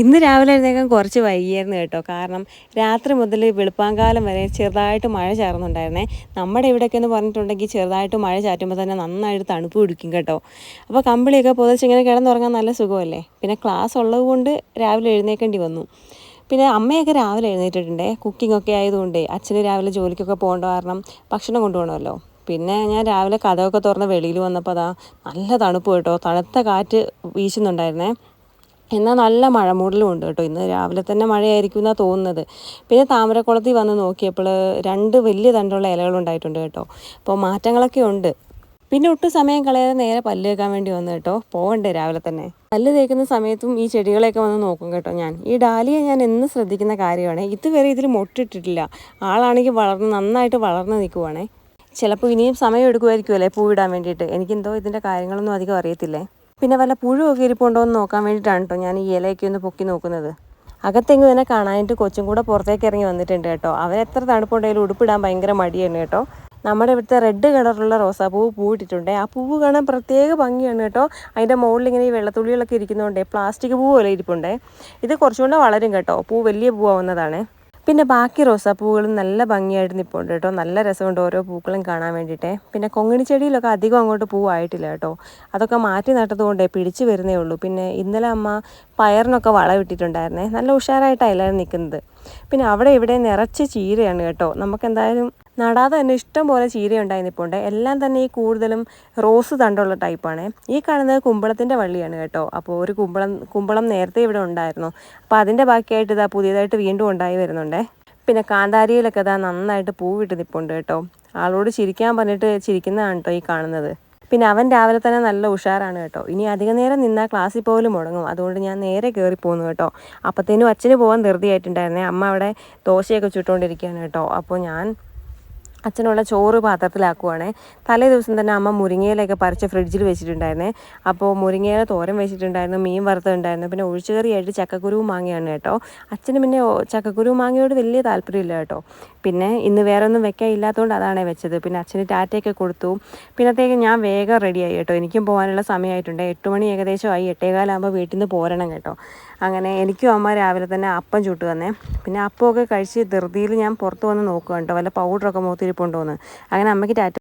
ഇന്ന് രാവിലെ എഴുന്നേൽക്കാൻ കുറച്ച് വൈകിയായിരുന്നു കേട്ടോ. കാരണം രാത്രി മുതൽ വെളുപ്പാങ്കാലം വരെ ചെറുതായിട്ട് മഴ ചാറുന്നുണ്ടായിരുന്നേ. നമ്മുടെ ഇവിടെയൊക്കെ എന്ന് പറഞ്ഞിട്ടുണ്ടെങ്കിൽ ചെറുതായിട്ട് മഴ ചാറ്റുമ്പോൾ തന്നെ നന്നായിട്ട് തണുപ്പ് പിടിക്കും കേട്ടോ. അപ്പോൾ കമ്പിളിയൊക്കെ പുതച്ചിങ്ങനെ കിടന്നുറങ്ങാൻ നല്ല സുഖമല്ലേ. പിന്നെ ക്ലാസ് ഉള്ളത് കൊണ്ട് രാവിലെ എഴുന്നേൽക്കേണ്ടി വന്നു. പിന്നെ അമ്മയൊക്കെ രാവിലെ എഴുന്നേറ്റിട്ടുണ്ടേ. കുക്കിംഗ് ഒക്കെ ആയതുകൊണ്ട് അച്ഛന് രാവിലെ ജോലിക്കൊക്കെ പോകേണ്ട കാരണം ഭക്ഷണം കൊണ്ടുപോകണമല്ലോ. പിന്നെ ഞാൻ രാവിലെ കതകൊക്കെ തുറന്ന് വെളിയിൽ വന്നപ്പോൾ അതാ നല്ല തണുപ്പ് കേട്ടോ. തണുത്ത കാറ്റ് വീശുന്നുണ്ടായിരുന്നേ. എന്നാൽ നല്ല മഴമൂടലും ഉണ്ട് കേട്ടോ. ഇന്ന് രാവിലെ തന്നെ മഴയായിരിക്കും എന്നാണ് തോന്നുന്നത്. പിന്നെ താമരക്കുളത്തിൽ വന്ന് നോക്കിയപ്പോൾ 2 വലിയ തണ്ടുള്ള ഇലകളുണ്ടായിട്ടുണ്ട് കേട്ടോ. അപ്പോൾ മാറ്റങ്ങളൊക്കെ ഉണ്ട്. പിന്നെ ഒട്ടും സമയം കളയാതെ നേരെ പല്ല് തേക്കാൻ വേണ്ടി വന്നു കേട്ടോ. പോകണ്ടേ രാവിലെ തന്നെ. പല്ല് തേക്കുന്ന സമയത്തും ഈ ചെടികളെയൊക്കെ വന്ന് നോക്കും കേട്ടോ ഞാൻ. ഈ ഡാലിയ ഞാൻ എന്നും ശ്രദ്ധിക്കുന്ന കാര്യമാണ്. ഇതുവരെ ഇതിൽ മൊട്ടിട്ടിട്ടില്ല. ആളാണെങ്കിൽ നന്നായിട്ട് വളർന്ന് നിൽക്കുവാണേ. ചിലപ്പോൾ ഇനിയും സമയം എടുക്കുമായിരിക്കുമല്ലേ പൂവിടാൻ വേണ്ടിയിട്ട്. എനിക്കെന്തോ ഇതിൻ്റെ കാര്യങ്ങളൊന്നും അധികം അറിയത്തില്ലേ. പിന്നെ വല്ല പുഴുവൊക്കെ ഇരിപ്പുണ്ടോ എന്ന് നോക്കാൻ വേണ്ടിയിട്ടാണ് കേട്ടോ ഞാൻ ഈ ഇലയൊക്കെ ഒന്ന് പൊക്കി നോക്കുന്നത്. അകത്തെങ്ങും തന്നെ കാണാനായിട്ട് കൊച്ചും കൂടെ പുറത്തേക്ക് ഇറങ്ങി വന്നിട്ടുണ്ട് കേട്ടോ. അവൻ എത്ര തണുപ്പുണ്ടെങ്കിലും ഉടുപ്പിടാൻ ഭയങ്കര മടിയാണ് കേട്ടോ. നമ്മുടെ ഇവിടുത്തെ റെഡ് കളറുള്ള റോസാപ്പൂവ് പൂവിട്ടിട്ടുണ്ട്. ആ പൂവ് കാണാൻ പ്രത്യേക ഭംഗിയാണ് കേട്ടോ. അതിൻ്റെ മുകളിൽ ഇങ്ങനെ ഈ വെള്ളത്തുള്ളികളൊക്കെ ഇരിക്കുന്നതുകൊണ്ടേ പ്ലാസ്റ്റിക് പൂവ് പോലെ ഇരിപ്പുണ്ടേ. ഇത് കുറച്ചുകൂടെ വളരും കേട്ടോ. പൂ വലിയ പൂവാവുന്നതാണ്. പിന്നെ ബാക്കി റോസാപ്പൂവുകളും നല്ല ഭംഗിയായിട്ട് നിൽപ്പുണ്ട് കേട്ടോ. നല്ല രസമുണ്ട് ഓരോ പൂക്കളും കാണാൻ വേണ്ടിയിട്ട്. പിന്നെ കൊങ്ങിണി ചെടിയിലൊക്കെ അധികം അങ്ങോട്ട് പൂവായിട്ടില്ല കേട്ടോ. അതൊക്കെ മാറ്റി നട്ടതുകൊണ്ടേ പിടിച്ച് വരുന്നേ ഉള്ളൂ. പിന്നെ ഇന്നലെ അമ്മ പയറിനൊക്കെ വളമിട്ടിട്ടുണ്ടായിരുന്നേ. നല്ല ഉഷാറായിട്ടാണ് എല്ലാവരും നിൽക്കുന്നത്. പിന്നെ അവിടെ ഇവിടെ നിറച്ച് ചീരയാണ് കേട്ടോ. നമുക്കെന്തായാലും നടാതെ തന്നെ ഇഷ്ടം പോലെ ചീര ഉണ്ടായി നിൽപ്പുണ്ട്. എല്ലാം തന്നെ ഈ കൂടുതലും റോസ് തണ്ടുള്ള ടൈപ്പാണ്. ഈ കാണുന്നത് കുമ്പളത്തിൻ്റെ വള്ളിയാണ് കേട്ടോ. അപ്പോൾ ഒരു കുമ്പളം നേരത്തെ ഇവിടെ ഉണ്ടായിരുന്നു. അപ്പോൾ അതിൻ്റെ ബാക്കിയായിട്ട് ഇതാ പുതിയതായിട്ട് വീണ്ടും ഉണ്ടായി വരുന്നുണ്ട്. പിന്നെ കാന്താരിയിലൊക്കെ ഇതാ നന്നായിട്ട് പൂവിട്ട് നിൽപ്പുണ്ട് കേട്ടോ. ആളോട് ചിരിക്കാൻ പറഞ്ഞിട്ട് ചിരിക്കുന്നതാണ് കേട്ടോ ഈ കാണുന്നത്. പിന്നെ അവൻ രാവിലെ തന്നെ നല്ല ഉഷാറാണ് കേട്ടോ. ഇനി അധികം നേരം നിന്നാൽ ക്ലാസ്സിൽ പോലും മുടങ്ങും. അതുകൊണ്ട് ഞാൻ നേരെ കയറി പോകുന്നു കേട്ടോ. അപ്പോഴത്തേനും അച്ഛന് പോകാൻ ധൃതിയായിട്ടുണ്ടായിരുന്നേ. അമ്മ അവിടെ ദോശയൊക്കെ ചുട്ടുകൊണ്ടിരിക്കുകയാണ് കേട്ടോ. അപ്പോൾ ഞാൻ അച്ഛനുള്ള ചോറ് പാത്രത്തിലാക്കുവാണേ. തലേ ദിവസം തന്നെ അമ്മ മുരിങ്ങയിലൊക്കെ പറിച്ച് ഫ്രിഡ്ജിൽ വെച്ചിട്ടുണ്ടായിരുന്നേ. അപ്പോൾ മുരിങ്ങയില തോരൻ വെച്ചിട്ടുണ്ടായിരുന്നു, മീൻ വറുത്തുണ്ടായിരുന്നു. പിന്നെ ഒഴിച്ചുകറിയായിട്ട് ചക്കക്കുരുവും മാങ്ങയാണ് കേട്ടോ. അച്ഛന് പിന്നെ ചക്കക്കുരുവും മാങ്ങയോട് വലിയ താല്പര്യമില്ല കേട്ടോ. പിന്നെ ഇന്ന് വേറെ ഒന്നും വെക്കാൻ ഇല്ലാത്തതുകൊണ്ട് അതാണ് വെച്ചത്. പിന്നെ അച്ഛന് ടാറ്റയൊക്കെ കൊടുത്തു. പിന്നത്തേക്ക് ഞാൻ വേഗം റെഡിയായി കേട്ടോ. എനിക്കും പോകാനുള്ള സമയമായിട്ടുണ്ട്. 8 മണി ഏകദേശമായി. 8:15 വീട്ടിൽ നിന്ന് പോരണം കേട്ടോ. അങ്ങനെ എനിക്കും അമ്മ രാവിലെ തന്നെ അപ്പം ചുട്ട് തന്നേ. പിന്നെ അപ്പമൊക്കെ കഴിച്ച് ധൃതിയിൽ ഞാൻ പുറത്ത് വന്ന് നോക്കുക കേട്ടോ. വല്ല പൗഡറൊക്കെ മുഖത്തിരിപ്പുണ്ടോയെന്ന്. അങ്ങനെ അമ്മയ്ക്ക് ടാറ്റ